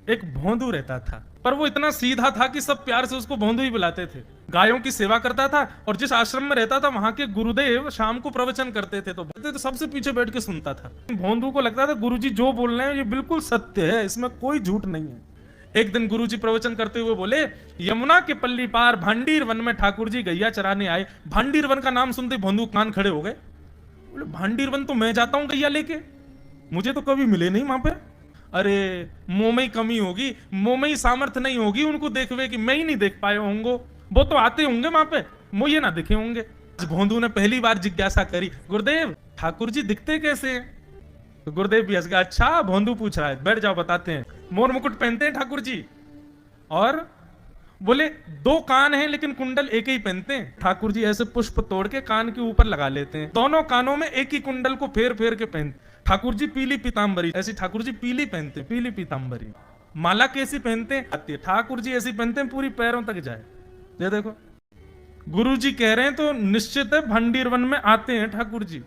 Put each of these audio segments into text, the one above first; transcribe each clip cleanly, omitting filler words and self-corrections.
एक भोंदू रहता था, पर वो इतना सीधा था कि सब प्यार से उसको भोंदू ही बुलाते थे। गायों की सेवा करता था और जिस आश्रम में रहता था वहां के गुरुदेव शाम को प्रवचन करते थे तो सबसे पीछे बैठ के सुनता था। भोंदू को लगता था गुरुजी जो बोल रहे हैं ये बिल्कुल सत्य है, इसमें कोई झूठ नहीं है। एक दिन गुरुजी प्रवचन करते हुए बोले, यमुना के पल्ली पार भांडीर वन में ठाकुर जी गैया चराने आए। भांडीर वन का नाम सुनते भोंदू कान खड़े हो गए। बोले भांडीर वन तो मैं जाता हूं गैया लेके, मुझे तो कभी मिले नहीं वहां पे। अरे मुंह में ही कमी होगी, मुंह में ही सामर्थ्य नहीं होगी उनको देखवे कि मैं ही नहीं देख पाए होंगे, वो तो आते होंगे वहां पे, मुझे ना दिखे होंगे। भोंदू ने पहली बार जिज्ञासा करी, गुरुदेव ठाकुर जी दिखते कैसे हैं? तो गुरुदेव भी हंस गया, अच्छा भोंदू पूछ रहा है, बैठ जाओ बताते हैं। मोर मुकुट पहनते हैं ठाकुर जी, और बोले दो कान हैं लेकिन कुंडल एक ही पहनते हैं। ठाकुर जी ऐसे पुष्प तोड़ के कान के ऊपर लगा लेते हैं, दोनों कानों में एक ही कुंडल को फेर फेर के पहनते। ठाकुर जी पीली पीतांबरी, ऐसी ठाकुर जी पीली पहनते, पीली पीतांबरी। माला कैसी पहनते हैं? ठाकुर जी ऐसी पहनते हैं पूरी पैरों तक जाए। ये देखो गुरु जी कह रहे हैं तो निश्चित है भंडीर वन में आते हैं ठाकुर जी।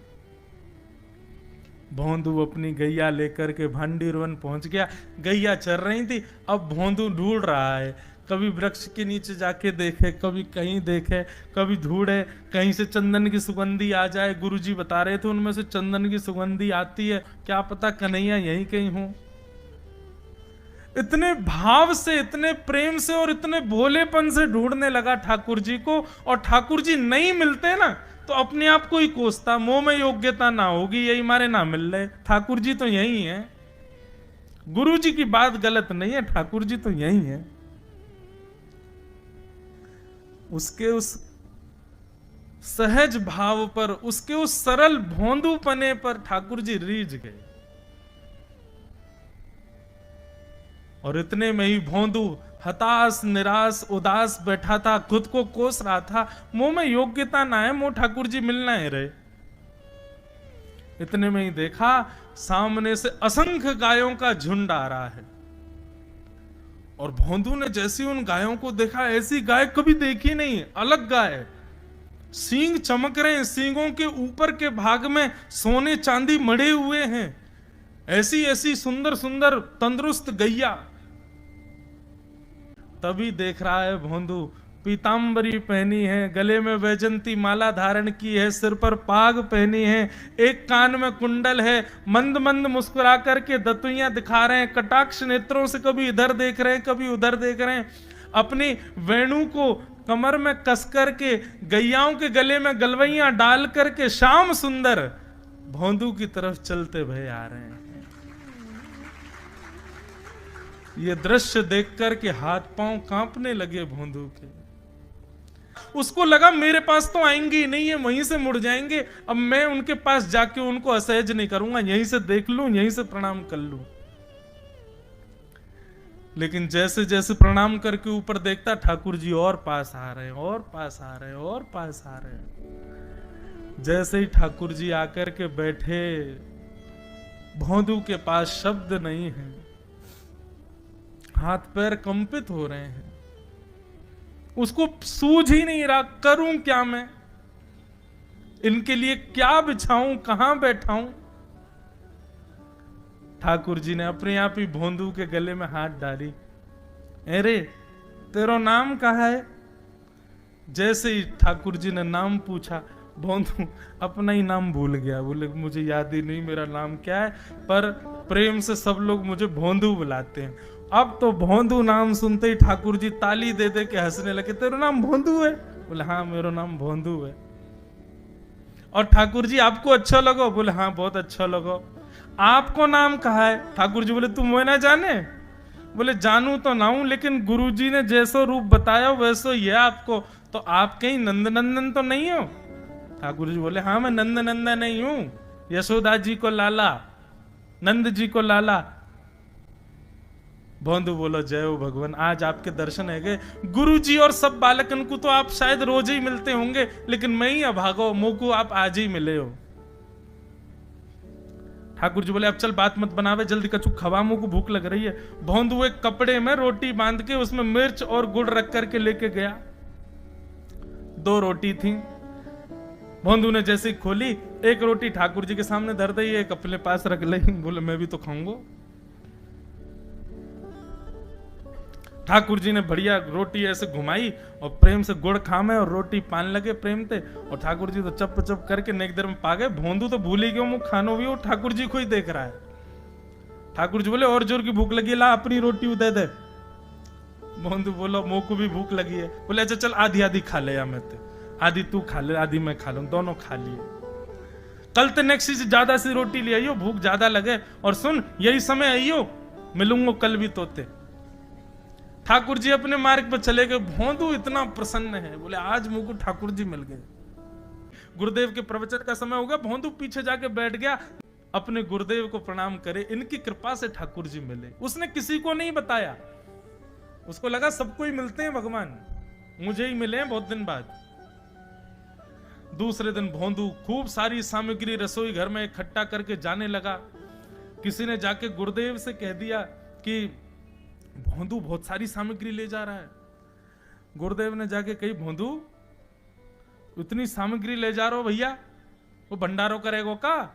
भोंदू अपनी गैया लेकर के भांडीर वन पहुंच गया। गैया चर रही थी, अब भोंदू ढूंढ रहा है, कभी वृक्ष के नीचे जाके देखे, कभी कहीं देखे, कभी ढूंढे कहीं से चंदन की सुगंधी आ जाए। गुरुजी बता रहे थे उनमें से चंदन की सुगंधी आती है, क्या पता कन्हैया यहीं कहीं हो। इतने भाव से, इतने प्रेम से और इतने भोलेपन से ढूंढने लगा ठाकुर जी को, और ठाकुर जी नहीं मिलते ना तो अपने आप को ही कोसता, मुंह में योग्यता ना होगी यही मारे ना मिल रहे, ठाकुर जी तो यही है। गुरु जी की बात गलत नहीं है, ठाकुर जी तो यही है। उसके उस सहज भाव पर, उसके उस सरल भोंदूपने पर ठाकुर जी रीझ गए। और इतने में ही भोंदू हताश निराश उदास बैठा था, खुद को कोस रहा था, मुंह में योग्यता ना है, मुंह ठाकुर जी मिलना है रहे। इतने में ही देखा सामने से असंख्य गायों का झुंड आ रहा है, और भोंदू ने जैसी उन गायों को देखा, ऐसी गाय कभी देखी नहीं, अलग गाय, सींग चमक रहे हैं, सींगों के ऊपर के भाग में सोने चांदी मढ़े हुए हैं, ऐसी ऐसी सुंदर सुंदर तंदुरुस्त गैया। तभी देख रहा है भोंदू, पीतांबरी पहनी है, गले में वैजंती माला धारण की है, सिर पर पाग पहनी है, एक कान में कुंडल है, मंद मंद मुस्कुरा करके दतुइयां दिखा रहे हैं, कटाक्ष नेत्रों से कभी इधर देख रहे हैं कभी उधर देख रहे हैं, अपनी वेणु को कमर में कस करके गैयाओं के गले में गलवैयां डाल करके श्याम सुंदर भोंदू की तरफ चलते भय आ रहे हैं। ये दृश्य देख करके हाथ पांव कांपने लगे भोंदू के। उसको लगा मेरे पास तो आएंगे ही नहीं, है वहीं से मुड़ जाएंगे, अब मैं उनके पास जाके उनको असहज नहीं करूंगा, यहीं से देख लूं, यहीं से प्रणाम कर लूं। लेकिन जैसे जैसे प्रणाम करके ऊपर देखता, ठाकुर जी और पास आ रहे हैं, और पास आ रहे हैं, और पास आ रहे हैं। जैसे ही ठाकुर जी आकर के बैठे, भोंदू के पास शब्द नहीं है, हाथ पैर कंपित हो रहे हैं, उसको सूझ ही नहीं रहा करूं क्या मैं, इनके लिए क्या बिछाऊं, कहां बैठाऊं। ठाकुर जी ने अपने आप ही भोंदू के गले में हाथ डाली, अरे तेरा नाम कहा है? जैसे ही ठाकुर जी ने नाम पूछा, भोंदू अपना ही नाम भूल गया, बोले मुझे याद ही नहीं मेरा नाम क्या है, पर प्रेम से सब लोग मुझे भोंदू बुलाते हैं। अब तो भोंदू नाम सुनते ही ठाकुर जी ताली दे दे के हंसने लगे, तेरा नाम भोंदू है? बोले हाँ मेरा नाम भोंदू है। और ठाकुर जी आपको अच्छा लगो? बोले हाँ बहुत अच्छा लगो। आपको नाम कहा है? ठाकुर जी बोले तुम वो ना जाने? बोले जानू तो ना हूं, लेकिन गुरु जी ने जैसो रूप बताया वैसो ही है आपको, तो आप कहीं नंद नंदन तो नहीं हो? ठाकुर जी बोले हाँ मैं नंद नंदन नहीं हूं, यशोदा जी को लाला, नंद जी को लाला। भोंदू बोलो जय हो भगवान, आज आपके दर्शन है गए। गुरु जी और सब बालकन को तो आप शायद रोज ही मिलते होंगे, लेकिन मैं ही अभागो, मुंह को आप आज ही मिले हो। ठाकुर जी बोले अब चल बात मत बनावे, जल्दी कछु खवा, मुंह को भूख लग रही है। भोंदू एक कपड़े में रोटी बांध के उसमें मिर्च और गुड़ रख करके लेके गया। 2 रोटी थी। भोंदू ने जैसे ही खोली, एक रोटी ठाकुर जी के सामने धर दी, एक अपने पास रख ली। बोले मैं भी तो खाऊंगा। ठाकुर जी ने बढ़िया रोटी ऐसे घुमाई और प्रेम से गुड़ खामे और रोटी पान लगे प्रेम थे, और ठाकुर जी तो चप चप करके नेक देर में पा गए। भोंदू तो भूल ही गयो, मुंह खानो भी वो ठाकुर जी को ही देख रहा है। ठाकुर जी बोले और जोर की भूख लगी, ला अपनी रोटी दे दे। भोंदू बोलो मुंह को भी भूख लगी है। बोले अच्छा चल आधी आधी खा ले, या मैं आधी तू खा ले आधी मैं खा लूं, दोनों खा लिए। कल ते नेक्स्ट से ज्यादा सी रोटी ले आइयो, भूख ज्यादा लगे, और सुन यही समय आइयो, मिलूंगा कल भी तोते। ठाकुर जी अपने मार्ग पर चले गए। भोंदू इतना प्रसन्न है, बोले आज मुझको ठाकुर जी मिल गए। गुरुदेव के प्रवचन का समय हो गया, भोंदू पीछे जाके बैठ गया, अपने गुरुदेव को प्रणाम करे, इनकी कृपा से ठाकुर जी मिले। उसने किसी को नहीं बताया, उसको लगा सबको ही मिलते हैं भगवान, मुझे ही मिले हैं बहुत दिन बाद। दूसरे दिन भोंदू खूब सारी सामग्री रसोई घर में इकट्ठा करके जाने लगा। किसी ने जाके गुरुदेव से कह दिया कि भोंदू बहुत सारी सामग्री ले जा रहा है। गुरुदेव ने जाके कही, भोंदू इतनी सामग्री ले जा रहा हो भैया, वो भंडारो करेगो का?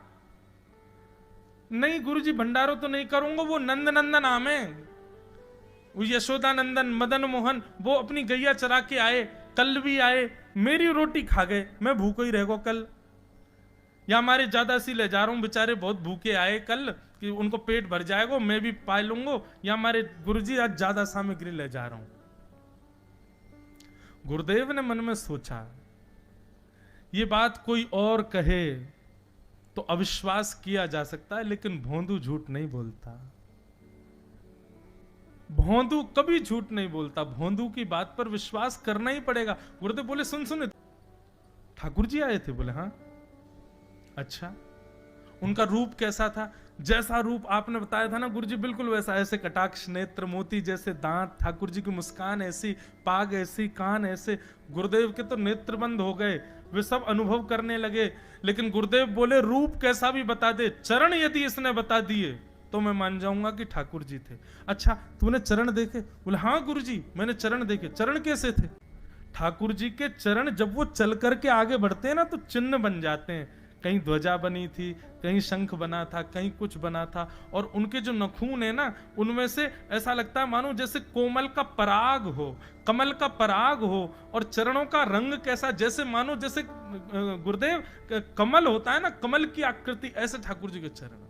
नहीं गुरुजी भंडारो तो नहीं करूंगा, वो नंद नंदन नाम है, वो यशोदा नंदन मदन मोहन, वो अपनी गैया चरा के आए, कल भी आए, मेरी रोटी खा गए, मैं भूखो ही रहेगो कल। या हमारे ज्यादा सी ले जा रहा हूं, बेचारे बहुत भूखे आए कल, कि उनको पेट भर जाएगा, मैं भी पा लूंगा, या हमारे गुरुजी आज ज्यादा सामग्री ले जा रहा हूं। गुरुदेव ने मन में सोचा ये बात कोई और कहे तो अविश्वास किया जा सकता है, लेकिन भोंदू झूठ नहीं बोलता। भोंदू कभी झूठ नहीं बोलता, भोंदू की बात पर विश्वास करना ही पड़ेगा। गुरुदेव बोले सुन सुन ठाकुर जी आए थे? बोले हाँ। अच्छा उनका रूप कैसा था? जैसा रूप आपने बताया था ना गुरुजी, बिल्कुल वैसा, ऐसे कटाक्ष नेत्र, मोती जैसे दांत, ठाकुर जी की मुस्कान ऐसी, पाग ऐसी, कान ऐसे। गुरुदेव के तो नेत्र बंद हो गए, वे सब अनुभव करने लगे। लेकिन गुरुदेव बोले रूप कैसा भी बता दे, चरण यदि इसने बता दिए तो मैं मान जाऊंगा कि ठाकुर जी थे। अच्छा तूने चरण देखे? बोले हाँ गुरुजी मैंने चरण देखे। चरण कैसे थे? ठाकुर जी के चरण जब वो चल करके आगे बढ़ते हैं ना तो चिन्ह बन जाते हैं। कहीं ध्वजा बनी थी, कहीं शंख बना था, कहीं कुछ बना था, और उनके जो नखून है ना उनमें से ऐसा लगता है मानो जैसे कोमल का पराग हो, कमल का पराग हो। और चरणों का रंग कैसा, जैसे मानो जैसे गुरुदेव कमल होता है ना, कमल की आकृति, ऐसे ठाकुर जी के चरण।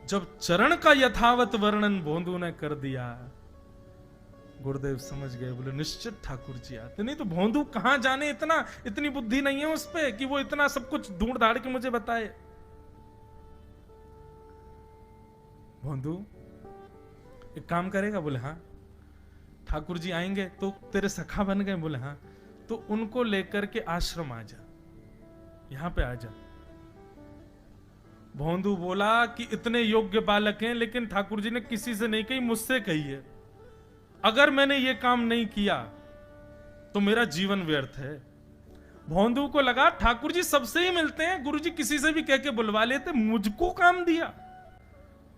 जब चरण का यथावत वर्णन भोंदू ने कर दिया, गुरुदेव समझ गए, बोले निश्चित ठाकुर जी आते। नहीं तो भोंदू कहां जाने, इतनी बुद्धि नहीं है उस पे कि वो इतना सब कुछ ढूंढ धाड़ के मुझे बताए। भोंदू एक काम करेगा? बोले हाँ। ठाकुर जी आएंगे तो तेरे सखा बन गए? बोले हाँ। तो उनको लेकर के आश्रम आ जा, यहां पे आ जा। भोंदू बोला कि इतने योग्य बालक हैं, लेकिन ठाकुर जी ने किसी से नहीं कही, मुझसे कही है। अगर मैंने ये काम नहीं किया तो मेरा जीवन व्यर्थ है। भोंदू को लगा ठाकुर जी सबसे ही मिलते हैं, गुरुजी किसी से भी कह के बुलवा लेते, मुझको काम दिया।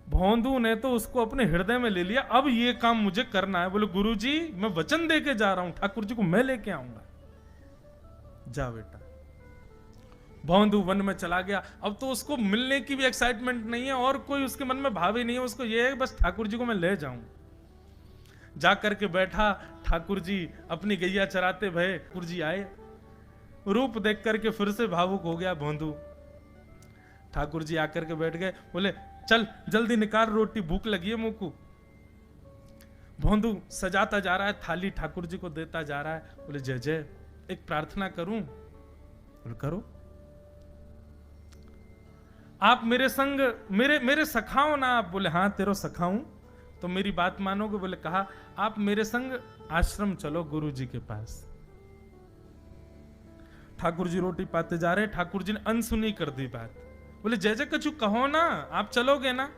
भोंदू ने तो उसको अपने हृदय में ले लिया, अब ये काम मुझे करना है। बोले गुरुजी मैं वचन दे के जा रहा हूं, ठाकुर जी को मैं लेके आऊंगा। जा बेटा। भोंदू वन में चला गया। अब तो उसको मिलने की भी एक्साइटमेंट नहीं है और कोई उसके मन में भाव ही नहीं है, उसको ये है बस ठाकुर जी को मैं ले जाऊं। जाकर के बैठा, ठाकुर जी अपनी गैया चराते भये, ठाकुर जी आए, रूप देख करके फिर से भावुक हो गया भोंदू। ठाकुर जी आकर के बैठ गए, बोले चल जल्दी निकाल रोटी, भूख लगी है मुंह को। भोंदू सजाता जा रहा है थाली, ठाकुर जी को देता जा रहा है। बोले जय जय एक प्रार्थना करूं? बोले करो। आप मेरे संग मेरे सखाओ ना आप? बोले हाँ तेरो सखाऊं तो मेरी बात मानोगे? बोले कहा आप मेरे संग आश्रम चलो गुरु जी के पास। ठाकुर जी रोटी पाते जा रहे, ठाकुर जी ने अनसुनी कर दी बात। बोले जय जय कछु कहो ना, आप चलोगे ना?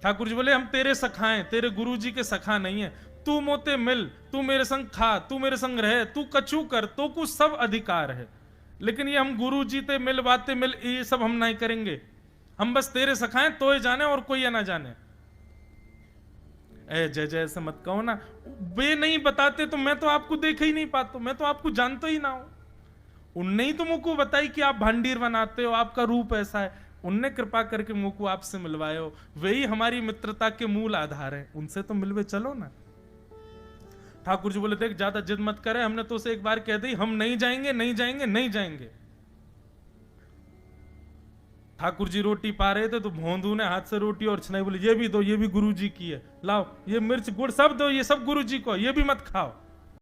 ठाकुर जी बोले हम तेरे सखा हैं, तेरे गुरु जी के सखा नहीं है। तू मोते मिल, तू मेरे संग खा, तू मेरे संग रहे, तू कछु कर, तो कुछ सब अधिकार है, लेकिन ये हम गुरु जी ते मिल बातें मिल ये सब हम नहीं करेंगे। हम बस तेरे सखाएं तो ही जाने और कोई ना जाने। ए जय जय ऐसे मत कहो ना, वे नहीं बताते तो मैं तो आपको देख ही नहीं पाता, मैं तो आपको जानता ही ना हूं। उनने ही तो मुझको बताई कि आप भांडीर बनाते हो, आपका रूप ऐसा है। उनने कृपा करके मुंह को आपसे मिलवाए हो, वही हमारी मित्रता के मूल आधार है, उनसे तो मिलवे चलो ना। ठाकुर जी बोले देख ज्यादा जिद मत करे, हमने तो उसे एक बार कह दी हम नहीं जाएंगे नहीं जाएंगे नहीं जाएंगे। ठाकुर जी रोटी पा रहे थे तो भोंदू ने हाथ से रोटी और छनाई बोली ये भी दो, ये भी गुरु जी की है, लाओ ये मिर्च गुड़ सब दो, ये सब गुरु जी को, ये भी मत खाओ।